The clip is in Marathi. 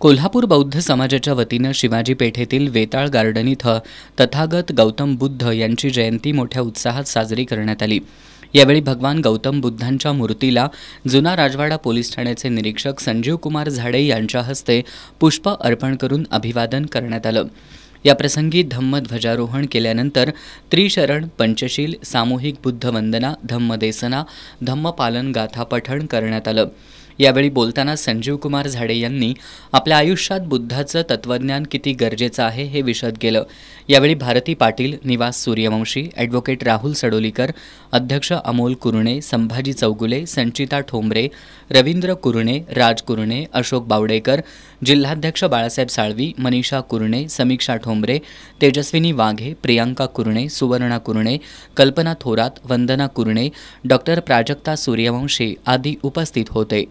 कोल्हापूर बौद्ध समाजाच्या वतीनं शिवाजी पेठेतील वेताळ गार्डन इथं तथागत गौतम बुद्ध यांची जयंती मोठ्या उत्साहात साजरी करण्यात आली। यावेळी भगवान गौतम बुद्धांच्या मूर्तीला जुना राजवाडा पोलीस ठाण्याचे निरीक्षक संजीव कुमार झाडे यांच्या हस्ते पुष्प अर्पण करून अभिवादन करण्यात आलं। याप्रसंगी धम्म ध्वजारोहण केल्यानंतर त्रिशरण पंचशील सामूहिक बुद्ध वंदना धम्मदेसना धम्मपालन गाथा पठण करण्यात आलं। यावेळी बोलताना संजीव कुमार झाडे यांनी आपल्या आयुष्यात बुद्धाचं तत्वज्ञान किती गरजेचं आहे हे विशद केलं। यावेळी भारती पाटील, निवास सूर्यवंशी, ॲडव्होकेट राहुल सडोलीकर, अध्यक्ष अमोल कुरणे, संभाजी चौगुले, संचिता ठोंबरे, रवींद्र कुरणे, राज कुरणे, अशोक बावडेकर, जिल्हाध्यक्ष बाळासाहेब साळवी, मनीषा कुरणे, समीक्षा ठोंबरे, तेजस्विनी वाघे, प्रियांका कुरणे, सुवर्णा कुरणे, कल्पना थोरात, वंदना कुरणे, डॉक्टर प्राजक्ता सूर्यवंशी आदी उपस्थित होते।